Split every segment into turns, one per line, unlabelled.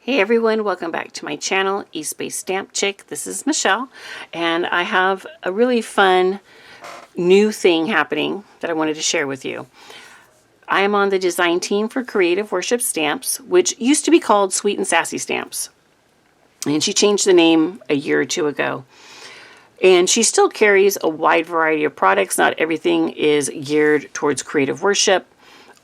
Hey everyone, welcome back to my channel, East Bay Stamp Chick. This is Michelle, and I have a really fun new thing happening that I wanted to share with you. I am on the design team for Creative Worship Stamps, which used to be called Sweet and Sassy Stamps. And she changed the name a year or two ago. And she still carries a wide variety of products. Not everything is geared towards creative worship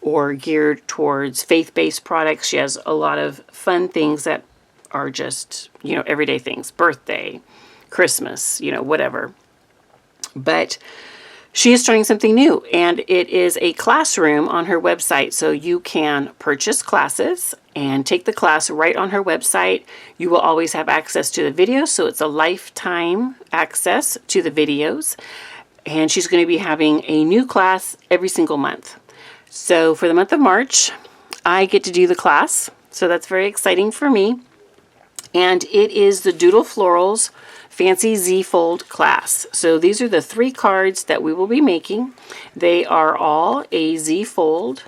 or geared towards faith-based products. She has a lot of fun things that are just, everyday things. Birthday, Christmas, whatever. But she is starting something new, and it is a classroom on her website. So you can purchase classes and take the class right on her website. You will always have access to the videos, so it's a lifetime access to the videos. And she's going to be having a new class every single month. So for the month of March, I get to do the class. So that's very exciting for me. And it is the Doodle Florals Fancy Z-Fold class. So these are the 3 cards that we will be making. They are all a Z-Fold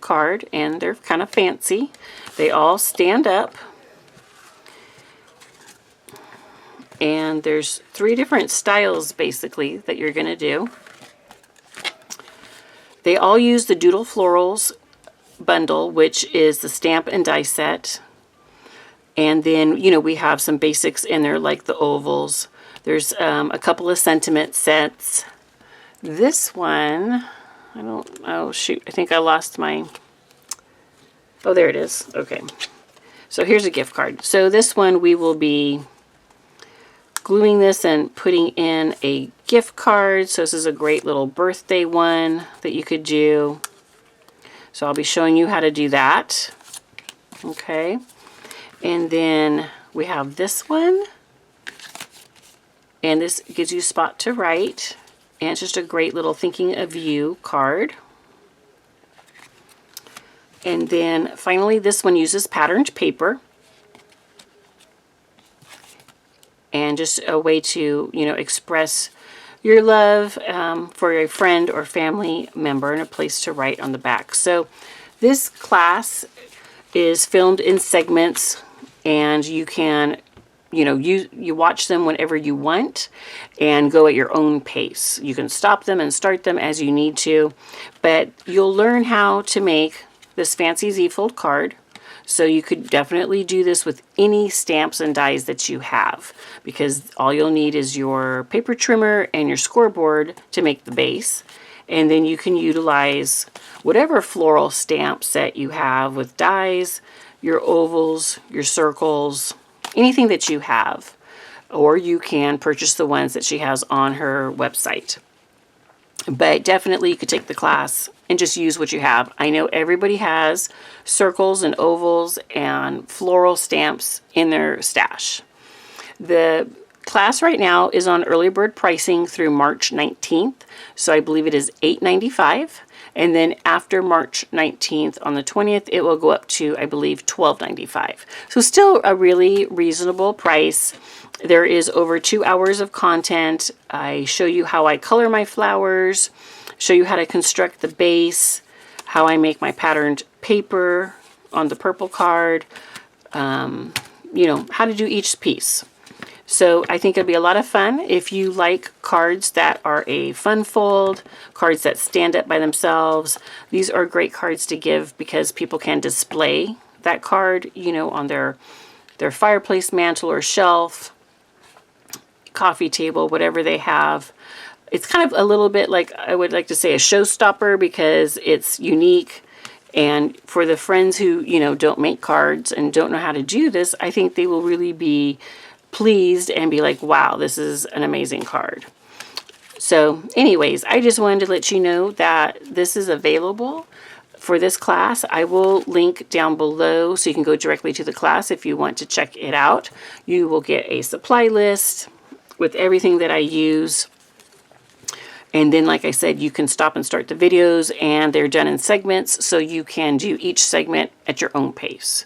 card, and they're kind of fancy. They all stand up. And there's 3 different styles, basically, that you're going to do. They all use the Doodle Florals bundle, which is the stamp and die set. And then, we have some basics in there like the ovals. There's a couple of sentiment sets. This one, oh shoot, I think I lost my, oh, there it is. Okay. So here's a gift card. So this one we will be gluing this and putting in a gift card. So this is a great little birthday one that you could do. So I'll be showing you how to do that. Okay. And then we have this one. And this gives you a spot to write. And it's just a great little thinking of you card. And then finally this one uses patterned paper. And just a way to, express your love for a friend or family member, and a place to write on the back. So this class is filmed in segments, and you can, you watch them whenever you want and go at your own pace. You can stop them and start them as you need to, but you'll learn how to make this fancy Z-Fold card. So you could definitely do this with any stamps and dies that you have, because all you'll need is your paper trimmer and your scoreboard to make the base. And then you can utilize whatever floral stamp set you have with dies, your ovals, your circles, anything that you have. Or you can purchase the ones that she has on her website. But definitely you could take the class and just use what you have. I know everybody has circles and ovals and floral stamps in their stash. The class right now is on early bird pricing through March 19th. So I believe it is $8.95. And then after March 19th on the 20th, it will go up to, I believe, $12.95. So still a really reasonable price. There is over 2 hours of content. I show you how I color my flowers, show you how to construct the base, how I make my patterned paper on the purple card, how to do each piece. So I think it'll be a lot of fun. If you like cards that are a fun fold, cards that stand up by themselves, these are great cards to give because people can display that card, on their fireplace mantle or shelf, coffee table, whatever they have. It's kind of a little bit like, I would like to say, a showstopper because it's unique. And for the friends who, don't make cards and don't know how to do this, I think they will really be pleased and be like, wow, this is an amazing card. So anyways, I just wanted to let you know that this is available for this class. I will link down below so you can go directly to the class if you want to check it out. You will get a supply list with everything that I use. And then, like I said, you can stop and start the videos, and they're done in segments, so you can do each segment at your own pace.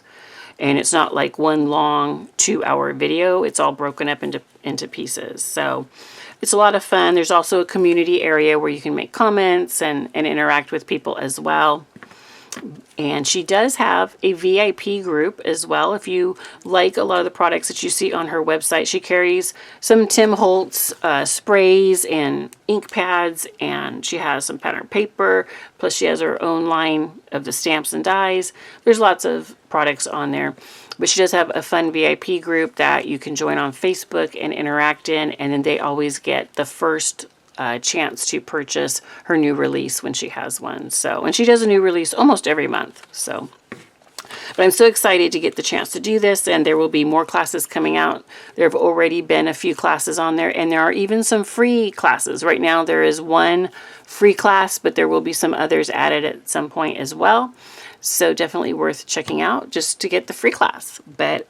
And it's not like one long 2-hour video. It's all broken up into pieces. So it's a lot of fun. There's also a community area where you can make comments and interact with people as well. And she does have a VIP group as well. If you like a lot of the products that you see on her website, she carries some Tim Holtz sprays and ink pads, and she has some pattern paper, plus she has her own line of the stamps and dies. There's lots of products on there. But she does have a fun VIP group that you can join on Facebook and interact in, and then they always get the first chance to purchase her new release when she has one. So, and she does a new release almost every month. So, but I'm so excited to get the chance to do this, and there will be more classes coming out. There have already been a few classes on there, and there are even some free classes. Right now there is one free class, but there will be some others added at some point as well. So definitely worth checking out just to get the free class. But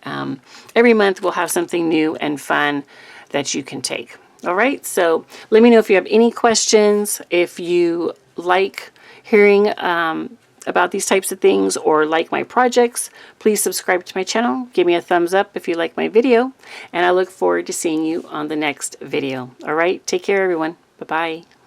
every month we'll have something new and fun that you can take. All right, so let me know if you have any questions, if you like hearing about these types of things or like my projects. Please subscribe to my channel. Give me a thumbs up if you like my video, and I look forward to seeing you on the next video. All right, take care, everyone. Bye-bye.